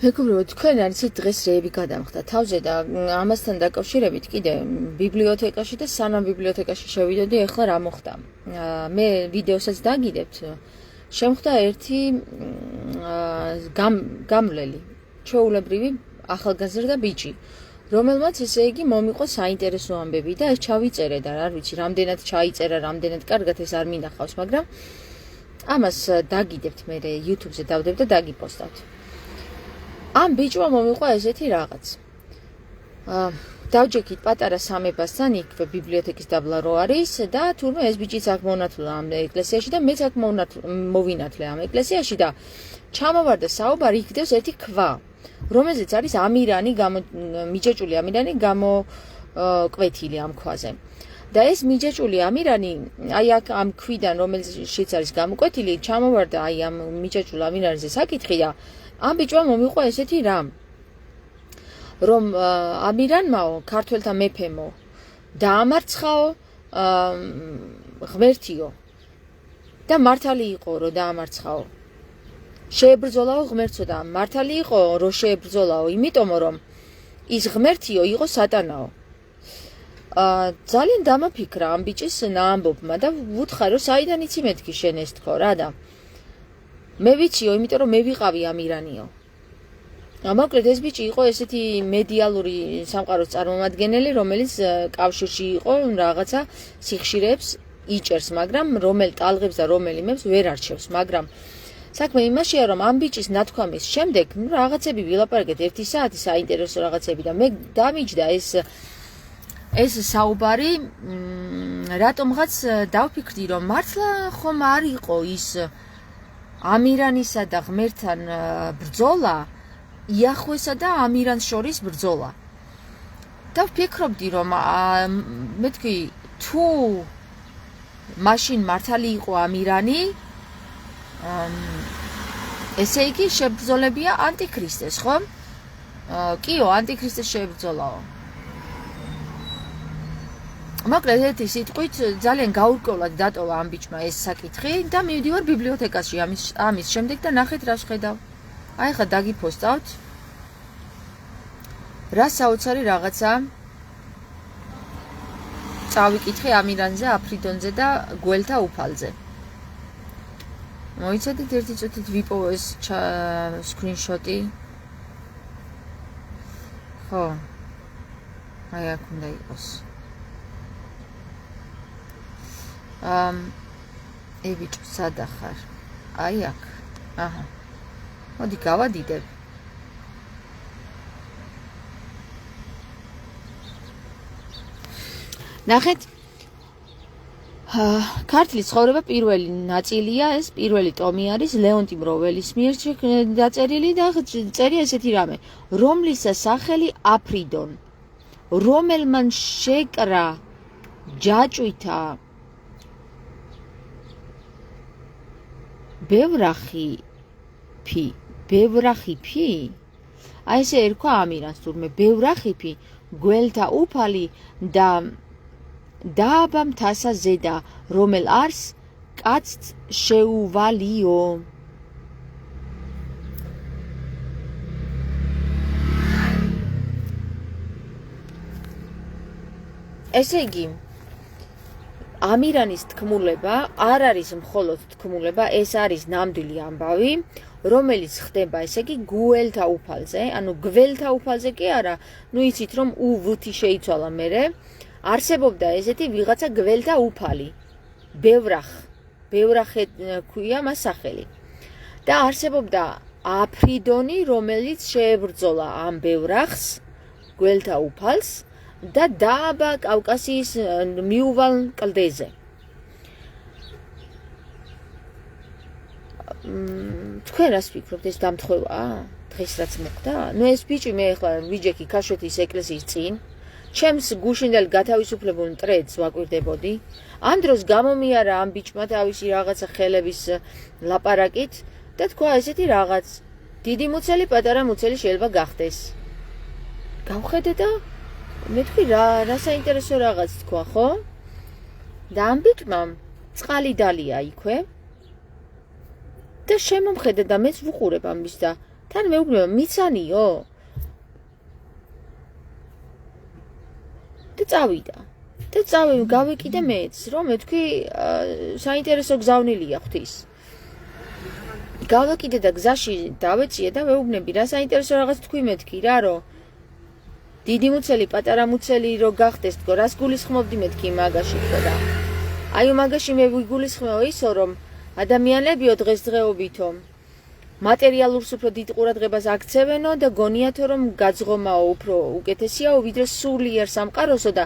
მეგობრებო, თქვენ არიცით დღეს რეები გადამხდა თავზე და ამასთან დაკავშირებით კიდე ბიბლიოთეკაში და სანამ ბიბლიოთეკაში შევიდოდი, ეხლა რა მოხდა. მე ვიდეოსაც დაგიდებთ. შემხდა ერთი გამვლელი, ჩვეულებრივი ახალგაზრდა ბიჭი, რომელმაც ესე იგი მომიყვა საინტერესო ამბები და ეს ჩავიწერე და არ ვიცი, რამდენად ჩაიწერა, რამდენად კარგად ეს არ მინახავს, მაგრამ ამას დაგიდებთ მე YouTube-ზე დავდებ და დაგიპოსტავთ. ამ ბიჭმა მომიყვა ესეთი რაღაც. დავჯექით პატარა სამებასთან იქ ბიბლიოთეკის დაბლა რო არის და თურმე ეს ბიჭიც აქ მონათლა ამ ეკლესიაში და მეც აქ მოვინათლე ამ ეკლესიაში და ჩამოვარდა საუბარი იქ დევს ერთი ქვა, რომელზეც არის ამირანი მიჯაჭული ამირანი გამოკვეთილი ამ ქვაზე. და ეს მიჯაჭული ამირანი, აი აქ ამ ქვიდან რომელშიც არის გამოკვეთილი, ჩამოვარდა აი ამ მიჯაჭულ ამირანზე საკითხი და ამ ბიჭმა მომიყვა ესეთი რამ, რომ ამირანმაო, ქართველთა მეფემო, დაამარცხაო ღმერთიო და მართალი იყო, რომ დაამარცხაო. შეებრძოლაო ღმერთსო და მართალი იყო, რომ შეებრძოლაო, იმიტომ რომ ის ღმერთიო იყო სატანაო. ძალიან დამაფიქრა ამ ბიჭის ამბობმა და ვუთხარ, რომ საიდან იცი მეთქი შენ ეს თქო რა და მე ვიციო, იმიტომ რომ მე ვიყავი ამირანიო. მოკლედ ეს ბიჭი იყო ესეთი მედიალური სამყაროს წარმომადგენელი, რომელიც კავშირში იყო რაღაცა სიხშირეებს იჭერს, მაგრამ რომელ ტალღებს და რომელ იმებს ვერ არჩევს, მაგრამ საქმე იმაშია, რომ ამ ბიჭის ნათქვამის შემდეგ რაღაცები ვილაპარაკეთ 1 საათი საინტერესო რაღაცები და მე დამიჯდა ეს საუბარი, რატომღაც დავფიქრდი, რომ მართლა ხომ არ იყო ის ამირანისა და ღმერთთან ბრძოლა, იახვესა და ამირანს შორის ბრძოლა. და ვფიქრობდი, რომ მეთქი, თუ მაშინ მართალი იყო ამირანი, ესე იგი შებრძოლებია ანტიქრისტეს, ხო? კიო, ანტიქრისტეს შეებრძოლაო. მოკლედ ერთი სიტყვით ძალიან გაურკვევლად დატოვა ამ ბიჭმა ეს საკითხი და მივდივარ ბიბლიოთეკაში ამის შემდეგ და ნახეთ რა შევხედავ. აი ხა დაგიპოსტავთ. რა საოცარი რაღაცა წავიკითხე ამირანზე, აფრიდონზე და გველთა უფალზე. მოიცადეთ ერთი წუთით ვიპოვო ეს სკრინშოტი. ხო. აი აქ უნდა იყოს. ბიჭო, სად ახარ? აი აქ. აჰა. მოდი გავადიდებ. ნახეთ. ქართლის ცხოვრება პირველი ნაწილია, ეს პირველი ტომი არის ლეონტი მროველის მიერ დაწერილი და წერია ესეთი რამე, რომლის სახელი აფრიდონ, რომელმან შეკრა ჯაჭვითა ბევრახიფი, აი ესე ერქვა ამირანს თურმე, ბევრახიფი, გველთა უფალი და დააბა მთასა ზედა, რომელ არს კაცც შეუვალიო. ესე იგი, ამირანის თქმულება არ არის მხოლოდ თქმულება, ეს არის ნამდვილი ამბავი, რომელიც ხდება, ესე იგი, გველთა უფალზე, ანუ გველთა უფალზე კი არა, ნუ იცით რომ უვთი შეიცვალა მერე, არსებობდა ესეთი ვიღაცა გველთა უფალი, ბევრახე ქვია მას სახელი. და არსებობდა აფრიდონი, რომელიც შეებრძოლა ამ ბევრახს, გველთა უფალს და დააბა კავკასიის მიუვალ კლდეზე. თქვენ რას ფიქრობთ, ეს დამთხვევაა? დღეს რაც მოხდა? ნუ ეს ბიჭი მე ახლა ვიჯექი ქაშვეთის ეკლესიის წინ, ჩემს გუშინდელ გათავისუფლებულ მტრედს ვაკვირდებოდი. ამ დროს გამომიარა ამ ბიჭმა თავისი რაღაცა ხელების ლაპარაკით და თქვა ესეთი რაღაც, დიდი მუცელი, პატარა მუცელი შეიძლება გახდეს. გავხედე და მე თქვი რა საინტერესო რაღაც თქვა, ხო? და ამ ბიჭმა წყალი დალია იქვე და შემომხედა და მეც ვუყურებ ამის და თან მეუბნება მიცანიო და წავიდა და გავეკიდე მეც რომ მეთქვი საინტერესო გზავნილია ღვთის გავეკიდე და გზაში დავეწიე და მეუბნები რა საინტერესო რაღაც თქვი მეთქი რა რომ დიდი მუცელი პატარა მუცელი რო გახდეს თქო რას გულისხმობდი მეთქი მაგაში თქო და აი მაგაში მე ვიგულისხმეო ისო რომ ადამიანებიო დღესდღეობითო მატერიალურს უფრო დიდ ყურადღებას აქცევენო და გონიათო რომ გაძღომაო უფრო უკეთესიაო ვიდრე სულიერ სამყაროსო და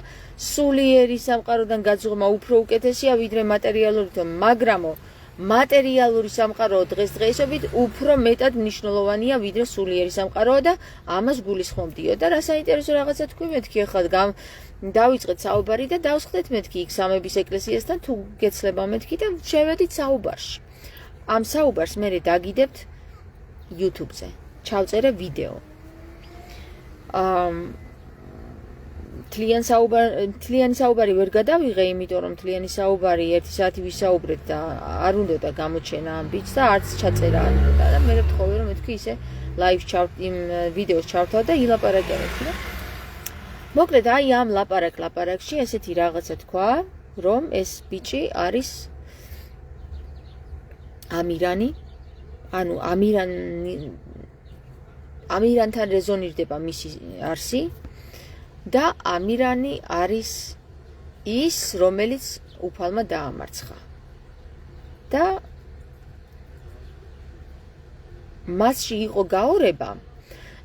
სულიერი სამყაროდან გაძღომა უფრო უკეთესია ვიდრე მატერიალურითო მაგრამო მატერიალური სამყარო დღესდღეობით უფრო მეტად მნიშვნელოვანია ვიდრე სულიერი სამყაროა და ამას გულისხმობდიო და რა საინტერესო რაღაცა თქვი მეთქი ახლა დავიწყეთ საუბარი და დავსხდეთ მეთქი იქ სამების ეკლესიასთან თუ გეცლება მეთქი და შევედით საუბარში ამ საუბარს მე დაგიდებთ YouTube-ზე ჩავწერე ვიდეო თლიანი საუბარი ვერ გადავიღე, იმიტომ რომ თლიანი საუბარი 1 საათი ვისაუბრეთ და არ უნდა გამოჩენა ამ ბიჭს და არც ჩაწერა არ უნდა და მე ვთხოვე რომ მეთქვი ისე live იმ ვიდეოს ჩავთავ და ილაპარაკებთ და მოკლედ აი ამ ლაპარაკში ესეთი რაღაცა თქვა რომ ეს ბიჭი არის ამირანი ანუ ამირანთან რეზონირდება მისი არსი და ამირანი არის ის, რომელიც უფალმა დაამარცხა. და მასში იყო გაორება,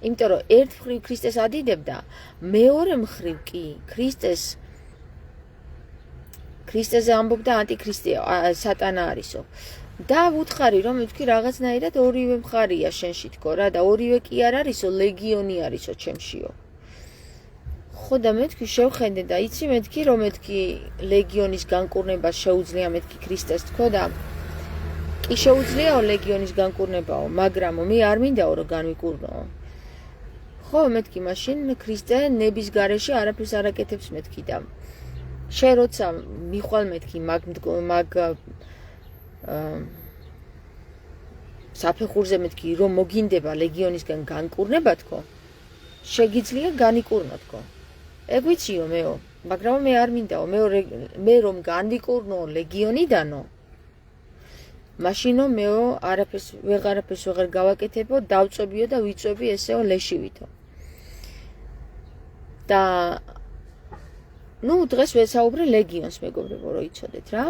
იმიტომ რომ ერთ მხრივ ქრისტეს ადიდებდა, მეორე მხრივ კი ქრისტეზე ამბობდა ანტიქრისტე, სატანა არისო. და ვუთხარი რომ მეთქი რაღაცნაირად ორივე მხარია შენში თქო რა და ორივე კი არ არისო, ლეგიონი არისო ჩემშიო. ხო და მეთქი შევხედე და იცი მეთქი რომ მეთქი ლეგიონის განკურნება შეუძლია მეთქი ქრისტეს თქო და კი შეუძლიაო ლეგიონის განკურნებაო, მაგრამ მე არ მინდაო რომ განვიკურნოო. ხო მეთქი მაშინ ქრისტე ნების გარეშე არაფერს არ აკეთებს მეთქი და შენ როცა მიხვალ მეთქი მაგ საფეხურზე მეთქი რომ მოგინდება ლეგიონისგან განკურნება თქო შეგიძლია განიკურნო თქო ეგ ვიციო მეო მაგრამ მე არ მინდაო მე რომ განვიკურნო ლეგიონიდანო მაშინო მეო არაფერს ვეღარ გავაკეთებო დავწვევიო და ვიწვევი ესეო ლეშივითო და ნუ დღეს ვესაუბრე ლეგიონს მეგობრებო რომ იცოდეთ რა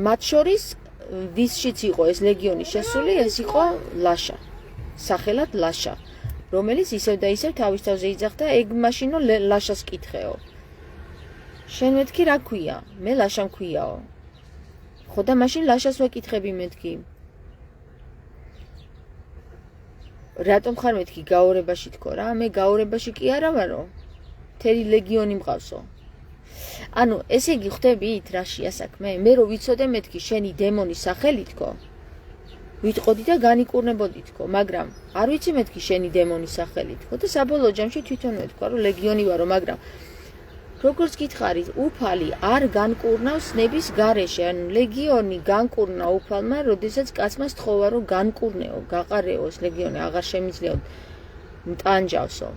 მათ შორის ვისშიც იყო ეს ლეგიონი შესული ეს იყო ლაშა სახელად ლაშა რომელიც ისევ და ისევ თავის თავზე იძახდა ეგ მაშინო ლაშას კითხეო შენ მეთქი რა ქვია მე ლაშა მქვიაო ხო და მაშინ ლაშას ვეკითხები მეთქი რატომ ხარ მეთქი გაორებაში თქო რა მე გაორებაში კი არა ვარო თერი ლეგიონი მყავსო ანუ ესე იგი ხვდებით რაშია საქმე მე რო ვიცოდე მეთქი შენი დემონის სახელი თქო ვიტყოდი და განიკურნებოდი თქო მაგრამ არ ვიცი მეთქი შენი დემონის სახელი თქო და საბოლოო ჯამში თვითონ მეთქვა რომ ლეგიონი ვარო მაგრამ როგორც გითხარით უფალი არ განკურნავს ნების გარეშე ანუ ლეგიონი განკურნა უფალმა როდესაც კაცმა სთხოვა რომ განკურნეო გაყარეო ეს ლეგიონი აღარ შემიძლია მტანჯავსო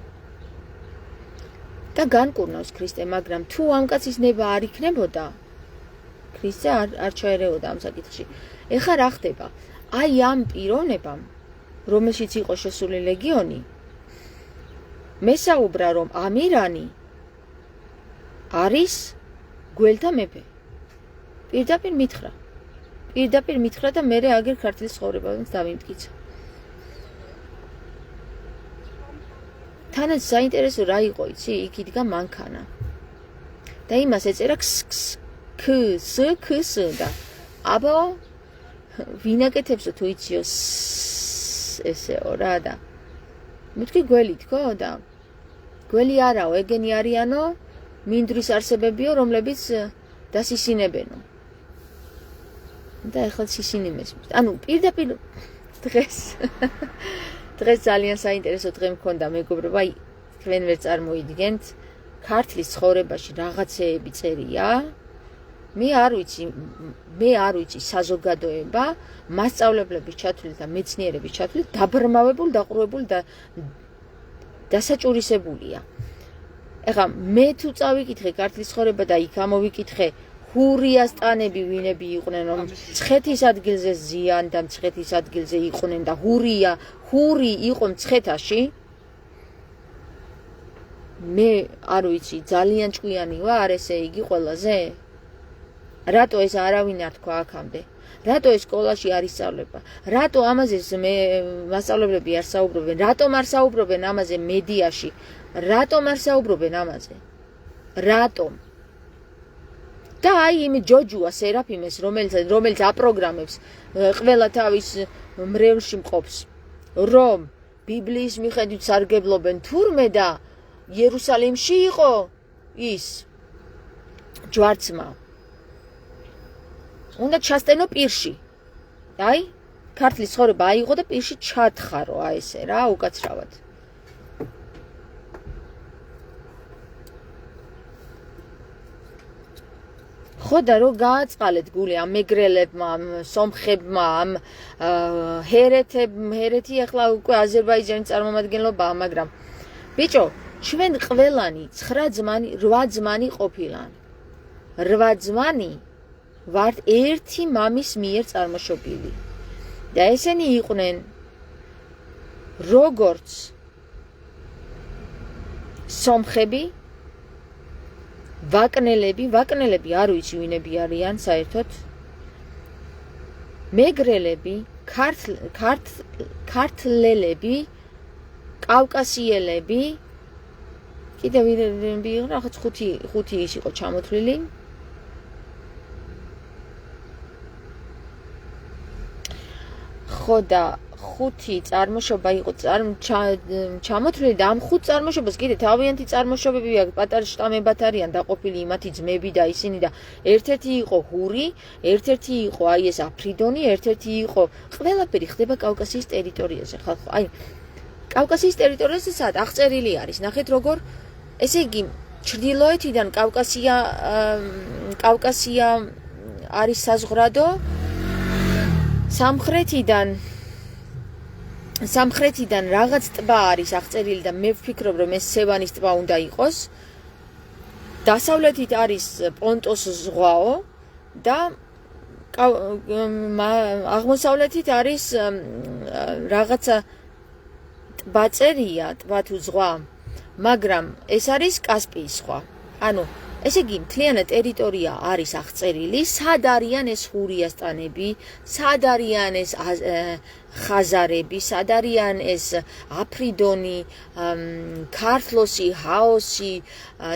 და განკურნავს ქრისტე მაგრამ თუ ამ კაცის ნება არ იქნებოდა ქრისტე არ ჩაერეოდა ამ საკითხში ეხლა რა ხდება აი ამ პიროვნებამ რომელშიც იყო შესული ლეგიონი მესაუბრა რომ ამირანი არის გველთა მეფე პირდაპირ მითხრა და მე აგერ ქართლის ცხოვრებაც დავიმტკიცა თანაც საინტერესო რა იყო იცი იქ იდგა მანქანა და იმას ეწერა ქს და აბა ვინაკეთებსო თუ იციო ესეო რა და მეთქი გველი თქო და გველი არაო ეგენი არიანო მინდვრის არსებებიო რომლებიც დასისინებენო და ეხლა სისინი მესმის ანუ პირდაპირ დღეს ძალიან საინტერესო დღე მქონდა მეგობრებო აი თქვენ ვერ წარმოიდგენთ ქართლის ცხოვრებაში რაღაცეები წერია მე არ ვიცი საზოგადოება მასწავლებლების ჩათვლით და მეცნიერების ჩათვლით დაბრმავებული, დაყრუებული და დასაჭურისებულია. ეხლა მე თუ წავიკითხე ქართლის ცხოვრება და იქ ამოვიკითხე ჰურიას ტანები ვინები იყვნენ, რომ მცხეთის ადგილზე ზიან და მცხეთის ადგილზე იყვნენ და ჰური იყო მცხეთაში. მე არ ვიცი, ძალიან ჭკვიანი ვარ, ესე იგი ყველაზე. რატო ეს არავინ არ თქვა აქამდე? რატო ეს სკოლაში არ ისწავლება? რატო ამაზე მასწავლებლები არ საუბრობენ? რატომ არ საუბრობენ ამაზე მედიაში? რატომ არ საუბრობენ ამაზე? რატომ? და აი იმ ჯოჯუა სერაფიმეს, რომელიც აპროგრამებს ყველა თავის მრევლში მყოფს, რომ ბიბლიის მიხედვით სარგებლობენ თურმე და იერუსალიმში იყო ის ჯვარცმა. უნდა ჩასტენო პირში. აი, ქართლის ცხოვრება აიღო და პირში ჩათხარო, აი ესე რა, უკაცრავად. ხო და რო გააწყალეთ გული ამ მეგრელებმა, ამ სომხებმა, ამ ჰერეთი ახლა უკვე აზერბაიჯანის წარმომადგენლობაა, მაგრამ ბიჭო, ჩვენ ყველანი 9 ძმანი, 8 ძმანი ყოფილან. 8 ძმანი ვართ ერთი მამის მიერ წარმოშობილი. და ესენი იყვნენ როგორც სომხები, ვაკნელები არ ვიცი ვინები არიან საერთოდ, მეგრელები, ქართლელები, კავკასიელები, კიდევ ვინები იყვნენ, რაღაც ხუთი ის იყო ჩამოთვლილი. ხო და 5 წარმოშობა იყო ჩამოთვლილი და ამ 5 წარმოშობას კიდე თავიანთი წარმოშობები აქვს, პატარა შტამებად არიან დაყოფილი იმათი ძმები და ისინი და ერთ-ერთი იყო ჰური, ერთ-ერთი იყო აი ეს აფრიდონი, ერთ-ერთი იყო ყველაფერი ხდება კავკასიის ტერიტორიაზე. ხალხო, აი კავკასიის ტერიტორიაზე სად აღწერილი არის. ნახეთ როგორ, ესე იგი ჩრდილოეთიდან კავკასია არის საზღვრადო, სამხრეთიდან რაღაც ტბა არის აღწერილი და მე ვფიქრობ, რომ ეს სევანის ტბა უნდა იყოს. დასავლეთით არის პონტოს ზღვაო და აღმოსავლეთით არის რაღაცა ტბაწერია, ტბა თუ ზღვა, მაგრამ ეს არის კასპიის ზღვა. ანუ ესე იგი მთლიანად ტერიტორია არის აღწერილი, სად არიან ეს ჰურიას ტანები, სად არიან ეს ხაზარები, სად არიან ეს აფრიდონი, ქართლოსი, ჰაოსი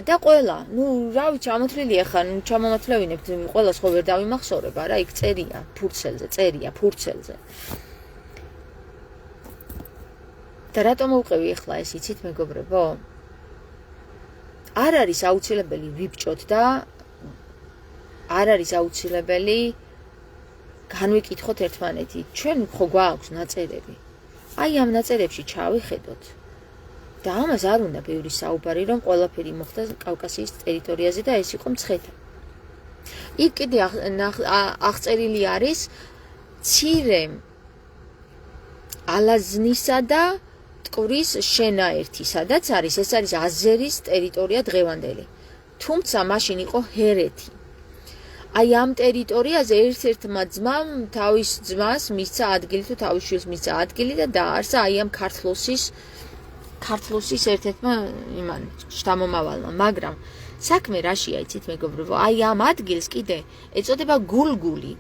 და ყველა. ნუ რა ვიცი, ჩამოთვლილი ახლა, ნუ ჩამომათვლევინებთ, ყველას ხო ვერ დავიმახსოვრებ, არა, იქ წერია ფურცელზე. და რატომ მოვყევი ახლა ეს იცით მეგობრებო? არ არის აუცილებელი ვიბჭოთ და არ არის აუცილებელი განვიკითხოთ ერთმანეთი. ჩვენ ხო გვაქვს ნაწერები. აი ამ ნაწერებში ჩავიხედოთ. და ამას არ უნდა ბევრი საუბარი, რომ ყველაფერი მოხდა კავკასიის ტერიტორიაზე და ეს იყო მცხეთა. იქ კიდე აღწერილი არის მცირე ალაზნისა და ტკვრის შენაერთი, სადაც არის, ეს არის აზერის ტერიტორია დღევანდელი. თუმცა მაშინ იყო ჰერეთი. აი ამ ტერიტორიაზე ერთ-ერთმა ძმამ თავის ძმას მისცა ადგილი თუ თავის შვილს მისცა ადგილი და დააარსა აი ამ ქართლოსის ერთ-ერთმა იმან შთამომავალმა, მაგრამ საქმე რაშია იცით მეგობრებო? აი ამ ადგილს კიდე ეწოდება გულგული.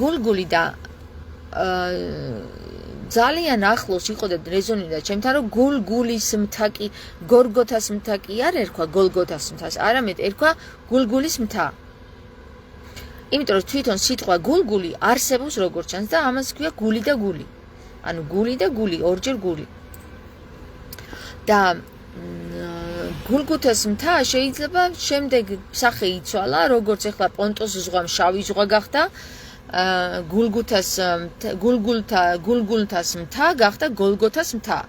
გულგული და ძალიან ახლოს იყო და რეზონირდა ჩემთან, რომ გულგულის მთაკი, გორგოთას მთაკი არ ერქვა გოლგოთას მთას, არამედ ერქვა გულგულის მთა. იმიტომ რომ თვითონ სიტყვა გულგული არსებობს როგორც ჩანს და ამას ქვია გული და გული. ანუ გული და გული, ორჯერ გული. და გულგოთას მთა შეიძლება შემდეგ სახე იცვალა, როგორც ახლა პონტოს ზღვა შავი ზღვა გახდა. გულგულთას მთა გახდა გოლგოთას მთა.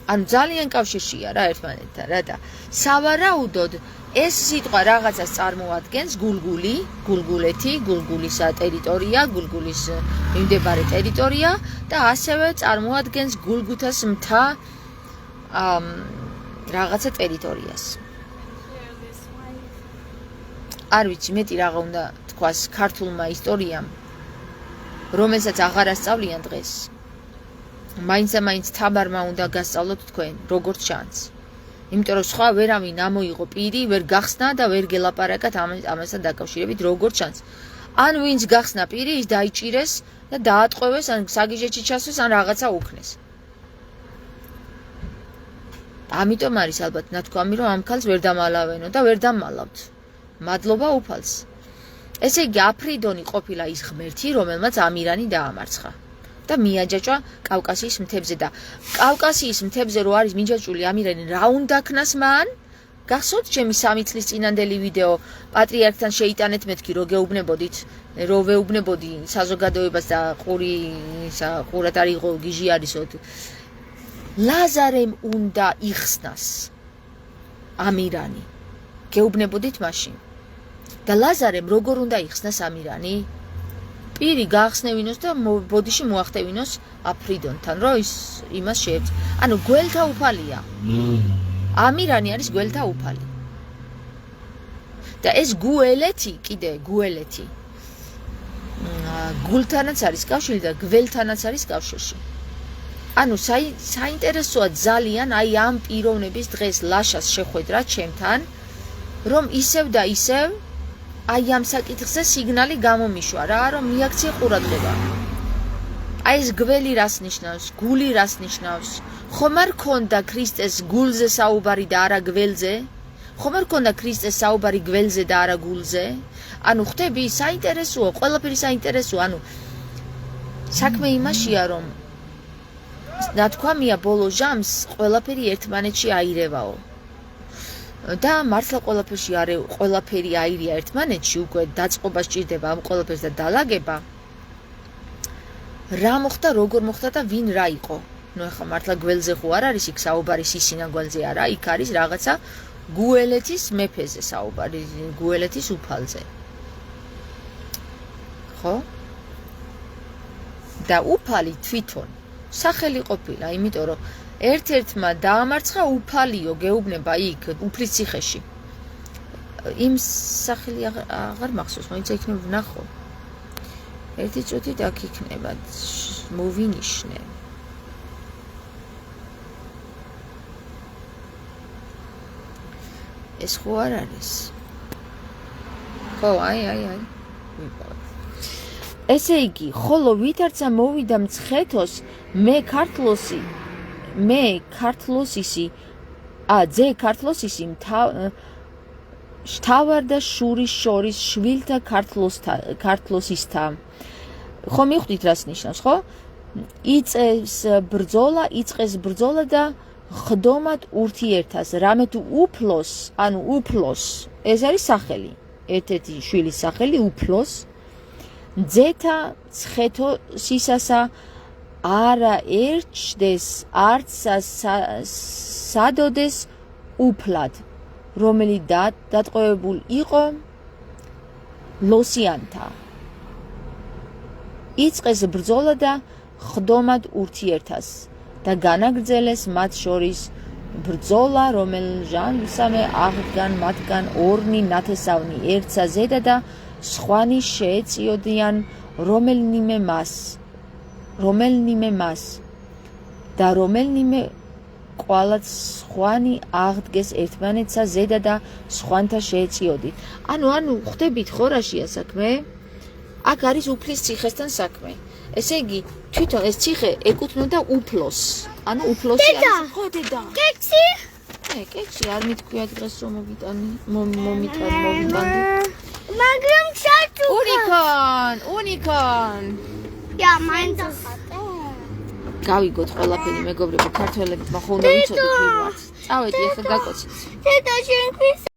ანუ ძალიან კავშირშია რა ერთმანეთთან რა და სავარაუდოდ ეს სიტყვა რაღაცას წარმოადგენს გულგული, გულგულეთი, გულგულისა ტერიტორია, გულგულის მიმდებარე ტერიტორია და ასევე წარმოადგენს გულგუთას მთა რაღაცა ტერიტორიას. არ ვიცი, მეტი რაღა უნდა თქვას ქართულმა ისტორიამ, რომელსაც აღარ ასწავლიან დღეს. მაინც თამარმა უნდა გასწავლოთ თქვენ, როგორც ჩანს. იმიტომ რომ სხვა ვერავინ ამოიღო პირი, ვერ გახსნა და ვერ გელაპარაკათ ამასთან დაკავშირებით, როგორც ჩანს. ან ვინც გახსნა პირი, ის დაიჭირეს და დაატყვევეს, ან საგიჟეთში ჩასვეს, ან რაღაცა უქნეს. ამიტომ არის ალბათ ნათქვამი, რომ ამ ქალს ვერ დამალავენო და ვერ დამალავთ. მადლობა უფალს. ესე იგი, აფრიდონი ყოფილა ის ღმერთი, რომელმაც ამირანი დაამარცხა და მიაჯაჭვა კავკასიის მთებზე და კავკასიის მთებზე რო არის მიჯაჭვული ამირანი, რა უნდა ქნას მან? გახსოვთ ჩემი 3 წლის წინანდელი ვიდეო პატრიარქთან შეიტანეთ მეთქი, რო გეუბნებოდით, რო ვეუბნებოდი საზოგადოებას და ყურად არ იყო გიჟი არისოთ. ლაზარემ უნდა იხსნას ამირანი. გეუბნებოდით მაშინ. და ლაზარემ როგორ უნდა იხსნას ამირანი? პირი გაახსნევინოს და ბოდიში მოახტევინოს აფრიდონთან, რომ ის იმას შეეწ. ანუ გველთა უფალია. ამირანი არის გველთა უფალი. და ეს გუელეთი, კიდე გუელეთი. გულთანაც არის კავშირი და გველთანაც არის კავშირში. ანუ საინტერესოა ძალიან აი ამ პიროვნების დღეს ლაშას შეხვედრა ჩემთან, რომ ისევ და ისევ აი ამ საკითხზე სიგნალი გამომიშვა რა, რომ მიაქცია ყურადღება. აი ეს გველი რას ნიშნავს, გული რას ნიშნავს? ხომ არ ქონდა ქრისტეს გულზე საუბარი და არა გველზე? ხომ არ ქონდა ქრისტეს საუბარი გველზე და არა გულზე? ანუ ხვდები, საინტერესოა, ყველაფერი საინტერესოა, ანუ საქმე იმაშია, რომ ნათქვამია ბოლო ჟამს ყველაფერი ერთმანეთში აირევაო. და მართლა ყველაფერი აირია ერთმანეთში, უკვე დაწყობა სჭირდება ამ ყველაფერს და დალაგება. რა მოხდა, როგორ მოხდა და ვინ რა იყო? ნუ ახლა მართლა გველზე ხო არ არის იქ საუბარი, სისინა გველზე არა, იქ არის რაღაცა გუელეთის მეფეზე საუბარი, გუელეთის უფალზე. ხო? და უფალი თვითონ სახელი ყოფილა, იმიტომ რომ ერთ-ერთმა დაამარცხა უფალიო, გეუბნება იქ უფლის ციხეში. იმ სახელი აღარ მახსოვს, მაინც იქნება ვნახო. ერთი წუთით აქ იქნება, მოვინიშნე. ეს ხო არ არის? ხო, აი. ესე იგი, ხოლო ვითარცა მოვიდა მცხეთოს, ძე ქართლოსისი შთავარ და შურის შორის შვილთა ქართლოსისთა. ხო მივხვდით რას ნიშნავს, ხო? იწყეს ბრძოლა და ხდომად ურთიერთას. რამე თუ უფლოს, ეს არის სახელი, ერთ-ერთი შვილის სახელი უფლოს. ძეთა ცხეთოსისასა არა ერჩდეს, არც სადოდეს უფლად, რომელიც დატყვევებულ იყო ლოსიანთა. იწყეს ბრძოლა და ხდომად ურთიერთას და განაგრძელეს მათ შორის ბრძოლა, რომელჟამსამე აღდგან მათგან ორნი ნათესავნი, ერთსა ზედა და სხვანი შეეწიოდიან რომელნიმე მას და რომელნიმე ყვალაც სხვანი აღდგეს ერთმანეთსა ზედა და სხვანთა შეეწიოდით. ანუ ხვდებით ხო რაშია საქმე? აქ არის უფლის ციხესთან საქმე. ესე იგი, თვითონ ეს ციხე ეკუთვნოდა უფლოს. ანუ უფლოსი არის ხო დედა? კექსი? კექსი არ მithქვია დღეს რომ მომიტანდი. მაგრამ ჩაჭუქა. უნიკან. Ja, მაინც ახატე. გავიგოთ ყველაფერი მეგობრებო, ქართველებმა ხო უნდა ვიცოდეთ ვიღაც. წავედი ახლა გაკოცეთ. დედა შენ ქვის